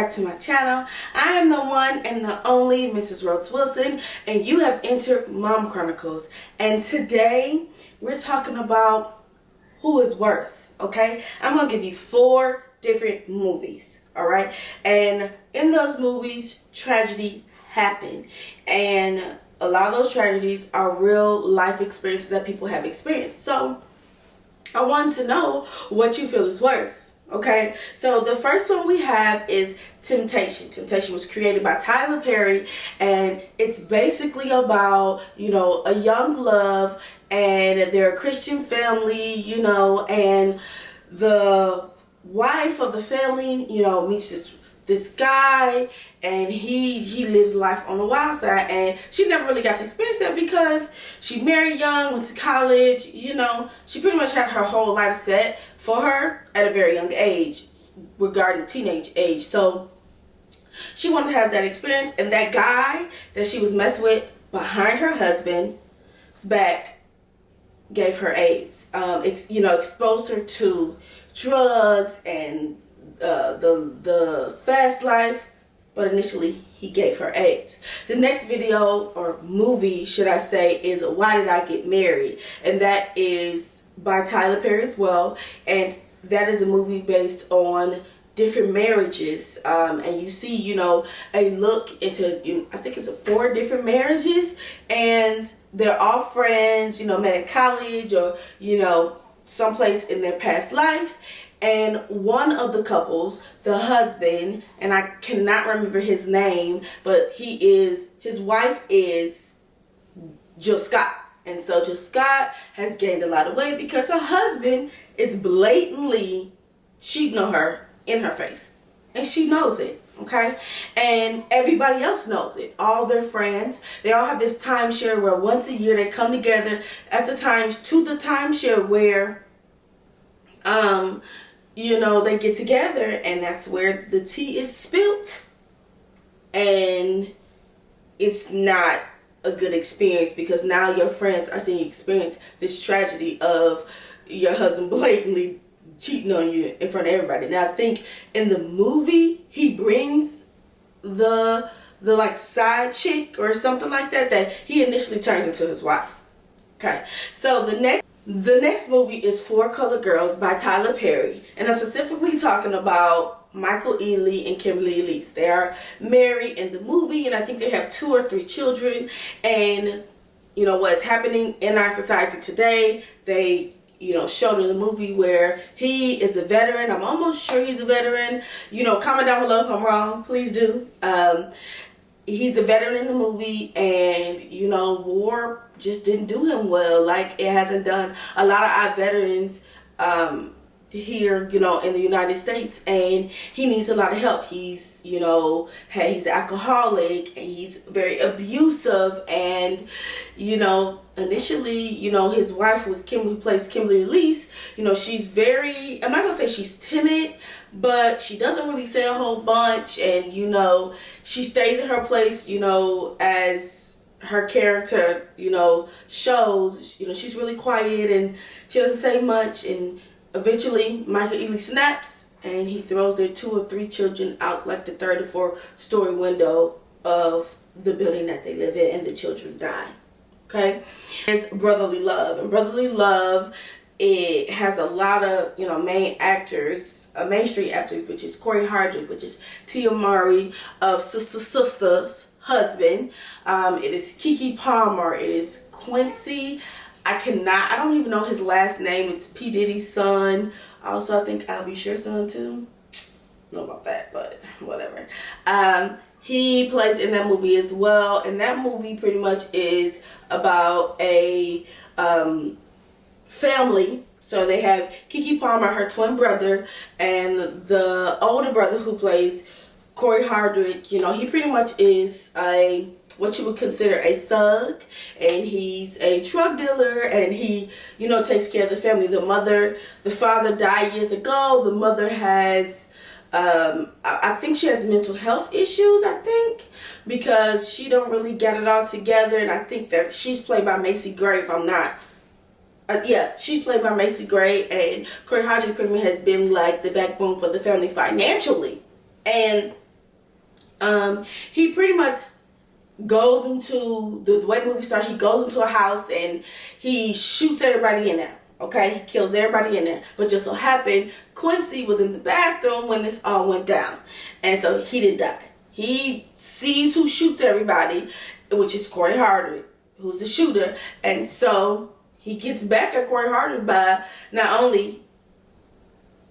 back to my channel. I am the one and the only Mrs. Rhodes Wilson, and you have entered Mom Chronicles. And today we're talking about who is worse, okay? I'm going to give you 4 different movies, alright? And in those movies, tragedy happened. And a lot of those tragedies are real life experiences that people have experienced. So I want to know what you feel is worse. Okay, so the first one we have is Temptation. Temptation was created by Tyler Perry, and it's basically about, a young love, and they're a Christian family, and the wife of the family, meets this guy, and he lives life on the wild side, and she never really got to experience that because she married young, went to college, she pretty much had her whole life set for her at a very young age, regarding the teenage age. So she wanted to have that experience, and that guy that she was messing with behind her husband's back gave her AIDS. Exposed her to drugs and the fast life, but initially he gave her AIDS. The next video, or movie should I say, is Why Did I Get Married? And that is by Tyler Perry as well, and that is a movie based on different marriages, and you see a look into I think it's 4 different marriages, and they're all friends, met in college or someplace in their past life. And one of the couples, the husband, and I cannot remember his name, but his wife is Jill Scott. And so Jill Scott has gained a lot of weight because her husband is blatantly cheating on her in her face. And she knows it, okay? And everybody else knows it. All their friends, they all have this timeshare where once a year they come together at the timeshare where they get together, and that's where the tea is spilt, and it's not a good experience because now your friends are seeing you experience this tragedy of your husband blatantly cheating on you in front of everybody. Now I think in the movie he brings the like side chick or something like that he initially turns into his wife. Okay, so the next movie is 4 Color Girls by Tyler Perry, and I'm specifically talking about Michael Ealy and Kimberly Elise. They are married in the movie, and I think they have 2 or 3 children. And what's happening in our society today, they showed in the movie where he is a veteran. I'm almost sure he's a veteran. Comment down below if I'm wrong, please do. He's a veteran in the movie, and war just didn't do him well, like it hasn't done a lot of our veterans here in the United States, and he needs a lot of help. He's he's alcoholic, and he's very abusive, and initially his wife was who plays Kimberly Elise. She's very, I'm not gonna say she's timid, but she doesn't really say a whole bunch, and she stays in her place, as her character shows. She's really quiet and she doesn't say much, and eventually Michael Ealy snaps and he throws their 2 or 3 children out like the 3rd or 4th story window of the building that they live in, and the children die. Okay, it's Brotherly Love, and Brotherly Love, it has a lot of mainstream actors, which is Corey Hardrick, which is Tia Murray of Sister's husband. It is Keke Palmer. It is Quincy. I don't even know his last name. It's P. Diddy's son. Also, I think I'll Be Sure's son too. Know about that, but whatever. He plays in that movie as well, and that movie pretty much is about a family. So they have Keke Palmer, her twin brother, and the older brother who plays Corey Hardrick. He pretty much is what you would consider a thug, and he's a drug dealer, and he takes care of the family. The father died years ago. The mother has I think she has mental health issues, because she don't really get it all together, and I think that she's played by Macy Gray, if I'm not yeah, she's played by Macy Gray, and Corey Hardrick pretty much has been like the backbone for the family financially. And He pretty much goes into the way the movie starts. He goes into a house and he shoots everybody in there. Okay, he kills everybody in there. But just so happened, Quincy was in the bathroom when this all went down, and so he didn't die. He sees who shoots everybody, which is Corey Hardwick, who's the shooter, and so he gets back at Corey Hardwick by not only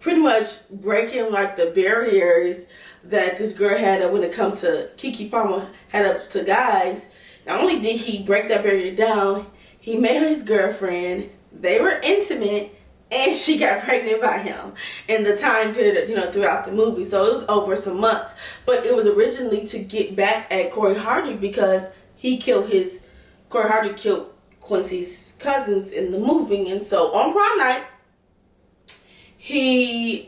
pretty much breaking like the barriers that this girl had when it comes to Keke Palmer had up to guys. Not only did he break that barrier down, he made her his girlfriend. They were intimate, and she got pregnant by him in the time period, throughout the movie. So it was over some months. But it was originally to get back at Corey Hardwick because Corey Hardwick killed Quincy's cousins in the movie. And so on prom night, he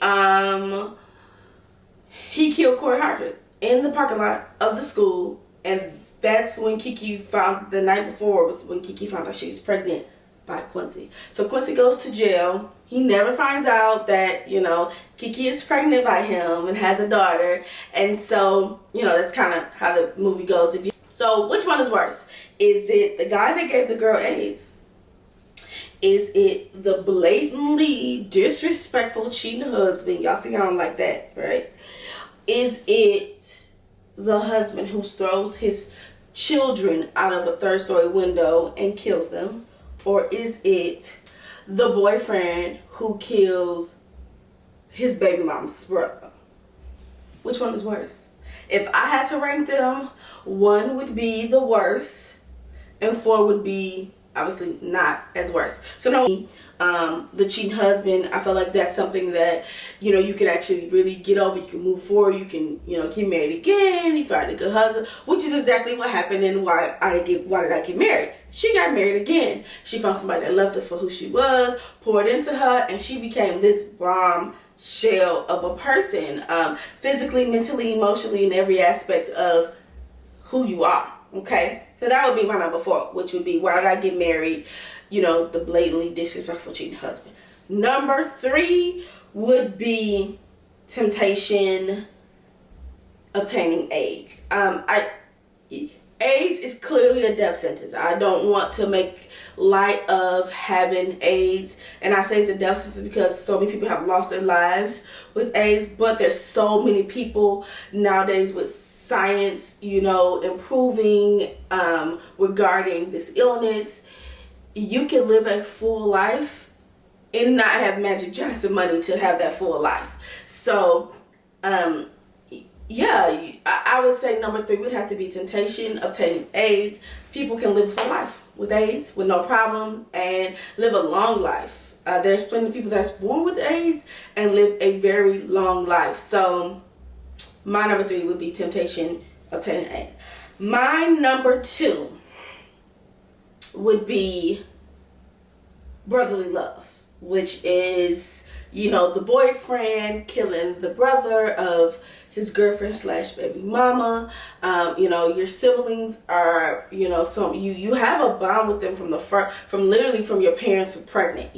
killed Corey Hardwick in the parking lot of the school. And that's when the night before was when Keke found out she was pregnant by Quincy. So Quincy goes to jail. He never finds out that, Keke is pregnant by him and has a daughter. And so, that's kind of how the movie goes. So which one is worse? Is it the guy that gave the girl AIDS? Is it the blatantly disrespectful cheating husband? Y'all see how I'm like that, right? Is it the husband who throws his children out of a third-story window and kills them? Or is it the boyfriend who kills his baby mom's brother? Which one is worse? If I had to rank them, 1 would be the worst, and 4 would be obviously not as worse. So no, the cheating husband, I feel like that's something that, you can actually really get over. You can move forward. You can, get married again. You find a good husband, which is exactly what happened and why did I get married? She got married again. She found somebody that loved her for who she was, poured into her, and she became this bomb shell of a person, physically, mentally, emotionally, in every aspect of who you are. Okay, so that would be my number 4, which would be why did I get married? The blatantly disrespectful cheating husband. Number 3 would be temptation obtaining AIDS. AIDS is clearly a death sentence. I don't want to make light of having AIDS, and I say it's a death sentence because so many people have lost their lives with AIDS, but there's so many people nowadays with science, improving regarding this illness. You can live a full life and not have Magic Johnson money to have that full life. So, yeah, I would say number 3 would have to be temptation, obtaining AIDS. People can live a full life with AIDS with no problem and live a long life. There's plenty of people that's born with AIDS and live a very long life. So my number 3 would be temptation, obtaining AIDS. My number 2 would be brotherly love, which is, the boyfriend killing the brother of his girlfriend / baby mama. Your siblings are, you have a bond with them from your parents were pregnant,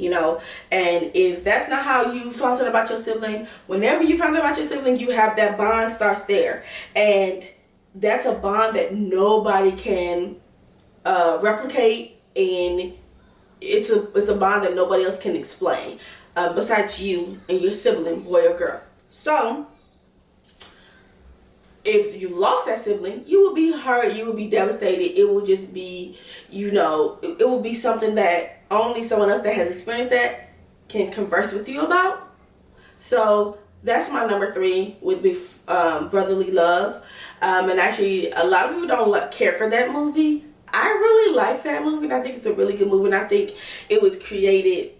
and if that's not how you found out about your sibling, whenever you found out about your sibling, you have that bond starts there, and that's a bond that nobody can replicate, and it's a bond that nobody else can explain besides you and your sibling, boy or girl. So if you lost that sibling, you will be hurt, you will be devastated. It will just be, it will be something that only someone else that has experienced that can converse with you about. So that's my number 3, would be brotherly love. And actually, a lot of people don't care for that movie. I really like that movie, and I think it's a really good movie, and I think it was created,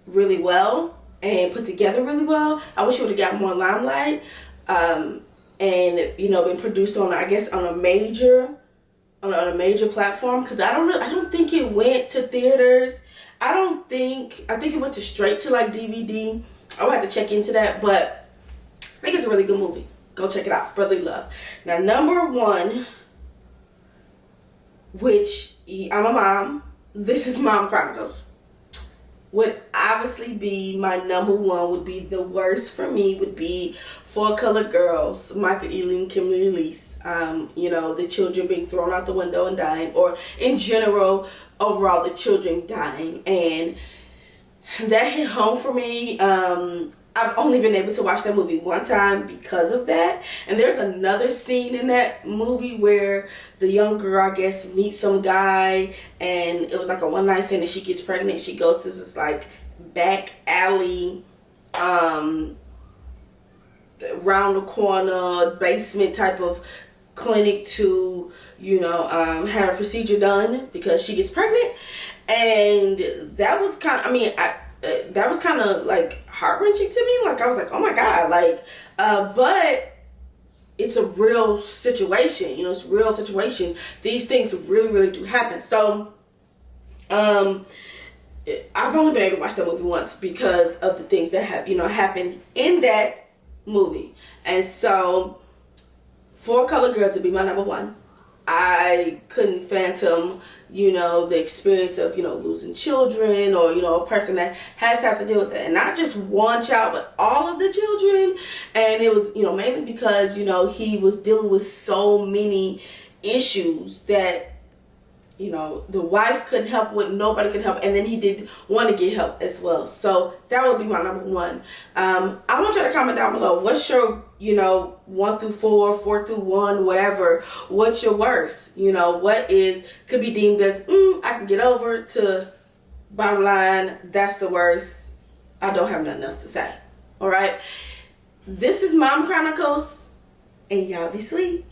really well and put together really well. I wish it would have got more limelight, and been produced on, I guess, on a major platform, because I don't think it went to theaters. I think it went straight to like DVD. I would have to check into that, but I think it's a really good movie. Go check it out, Brotherly Love. Now, number 1, which I'm a mom. This is Mom Chronicles. would obviously be my number one. Would be the worst for me. Would be Four Color Girls, Michael Ealy, Kimberly Elise. The children being thrown out the window and dying, or in general, overall the children dying, and that hit home for me. I've only been able to watch that movie one time because of that. And there's another scene in that movie where the young girl, I guess, meets some guy, and it was like a one night stand, and she gets pregnant. She goes to this like back alley, round the corner basement type of clinic to have a procedure done because she gets pregnant. And that was kind of, that was kind of like heart-wrenching to me. Like, I was like, oh my God, like, but it's a real situation, it's a real situation. These things really, really do happen. So, I've only been able to watch that movie once because of the things that have, happened in that movie. And so, Four Color Girls would be my number one. I couldn't fathom, the experience of, losing children, or, a person that has to have to deal with that. And not just one child, but all of the children. And it was, mainly because, he was dealing with so many issues that, the wife couldn't help with, nobody could help, and then he did want to get help as well. So that would be my number one. I want you to comment down below, what's your 1 through 4, 4 through 1, whatever, what's your worst? What could be deemed as I can get over, to bottom line, that's the worst, I don't have nothing else to say. All right, this is Mom Chronicles, and y'all be sweet.